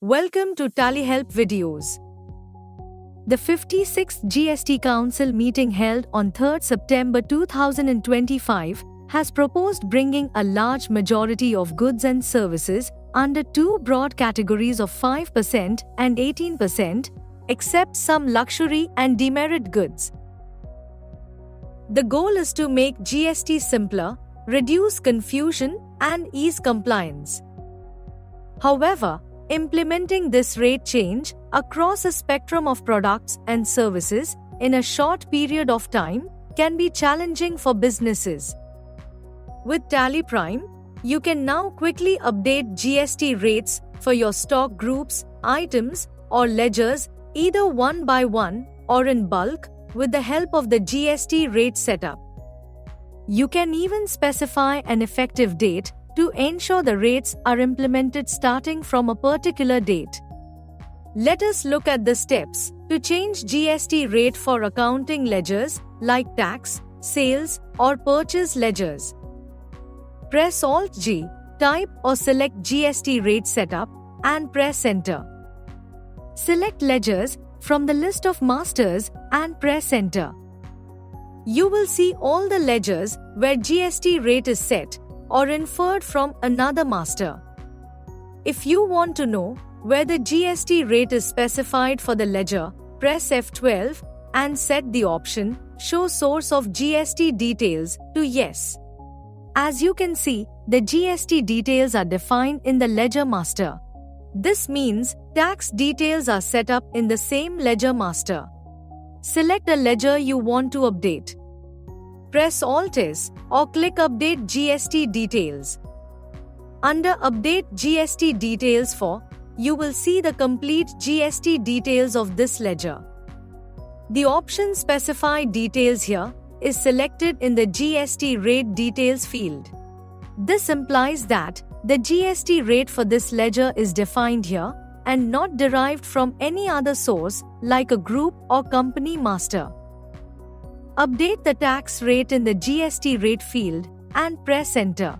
Welcome to Tally Help videos. The 56th GST Council meeting held on 3rd September 2025 has proposed bringing a large majority of goods and services under two broad categories of 5% and 18%, except some luxury and demerit goods. The goal is to make GST simpler, reduce confusion, and ease compliance. However, implementing this rate change across a spectrum of products and services in a short period of time can be challenging for businesses. With Tally Prime, you can now quickly update GST rates for your stock groups, items, or ledgers either one by one or in bulk with the help of the GST rate setup. You can even specify an effective date to ensure the rates are implemented starting from a particular date. Let us look at the steps to change GST rate for accounting ledgers like tax, sales, or purchase ledgers. Press Alt-G, type or select GST rate setup, and press Enter. Select ledgers from the list of masters and press Enter. You will see all the ledgers where GST rate is set or inferred from another master. If you want to know where the GST rate is specified for the ledger, press F12 and set the option Show Source of GST Details to Yes. As you can see, the GST details are defined in the ledger master. This means tax details are set up in the same ledger master. Select a ledger you want to update. Press Alt-S or click Update GST Details. Under Update GST Details for, you will see the complete GST details of this ledger. The option Specify Details here is selected in the GST Rate Details field. This implies that the GST rate for this ledger is defined here and not derived from any other source like a group or company master. Update the tax rate in the GST rate field and press Enter.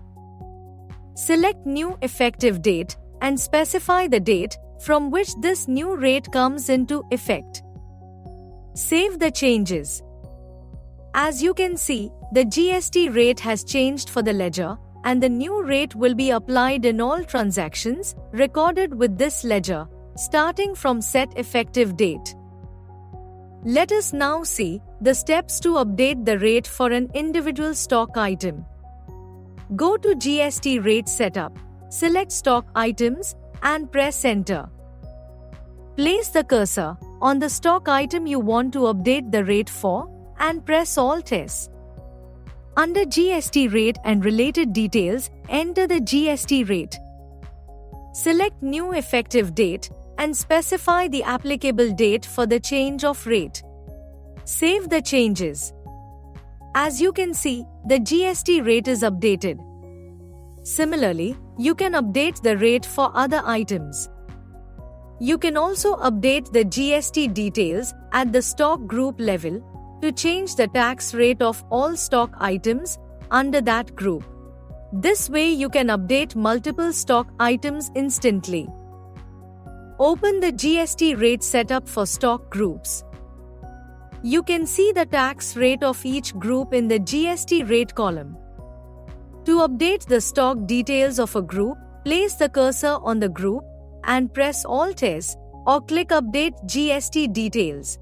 Select New Effective Date and specify the date from which this new rate comes into effect. Save the changes. As you can see, the GST rate has changed for the ledger, and the new rate will be applied in all transactions recorded with this ledger, starting from set effective date. Let us now see the steps to update the rate for an individual stock item. Go to GST Rate Setup, select Stock Items, and press Enter. Place the cursor on the stock item you want to update the rate for and press Alt-S. Under GST Rate and related details, enter the GST rate. Select New Effective Date and specify the applicable date for the change of rate. Save the changes. As you can see, the GST rate is updated. Similarly, you can update the rate for other items. You can also update the GST details at the stock group level to change the tax rate of all stock items under that group. This way you can update multiple stock items instantly. Open the GST rate setup for stock groups. You can see the tax rate of each group in the GST rate column. To update the stock details of a group, place the cursor on the group and press Alt-S or click Update GST Details.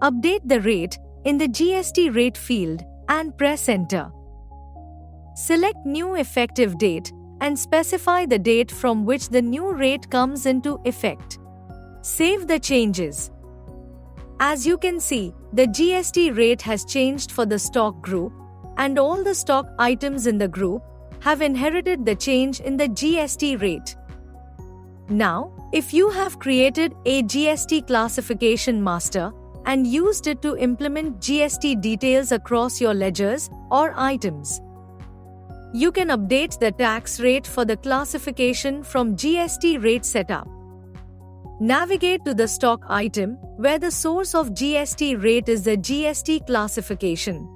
Update the rate in the GST rate field and press Enter. Select New Effective Date and specify the date from which the new rate comes into effect. Save the changes. As you can see, the GST rate has changed for the stock group, and all the stock items in the group have inherited the change in the GST rate. Now, if you have created a GST classification master and used it to implement GST details across your ledgers or items, you can update the tax rate for the classification from GST Rate Setup. Navigate to the stock item where the source of GST rate is the GST classification.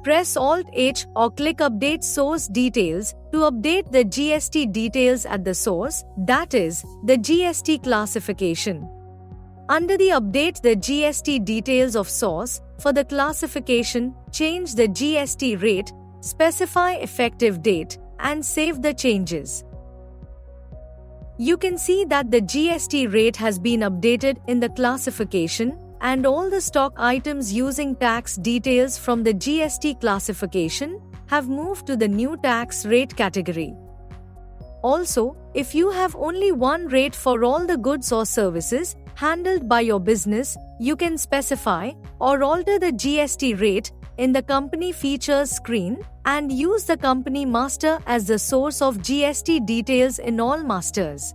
Press Alt-H or click Update Source Details to update the GST details at the source, that is, the GST classification. Under the Update the GST details of source, for the classification, change the GST rate, specify effective date, and save the changes. You can see that the GST rate has been updated in the classification, and all the stock items using tax details from the GST classification have moved to the new tax rate category. Also, if you have only one rate for all the goods or services handled by your business, you can specify or alter the GST rate in the Company Features screen and use the Company Master as the source of GST details in all masters.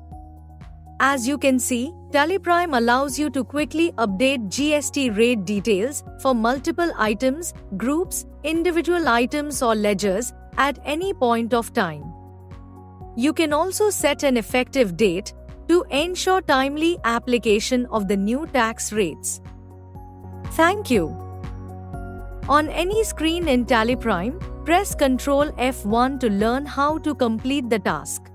As you can see, TallyPrime allows you to quickly update GST rate details for multiple items, groups, individual items or ledgers at any point of time. You can also set an effective date to ensure timely application of the new tax rates. Thank you. On any screen in TallyPrime, press Ctrl F1 to learn how to complete the task.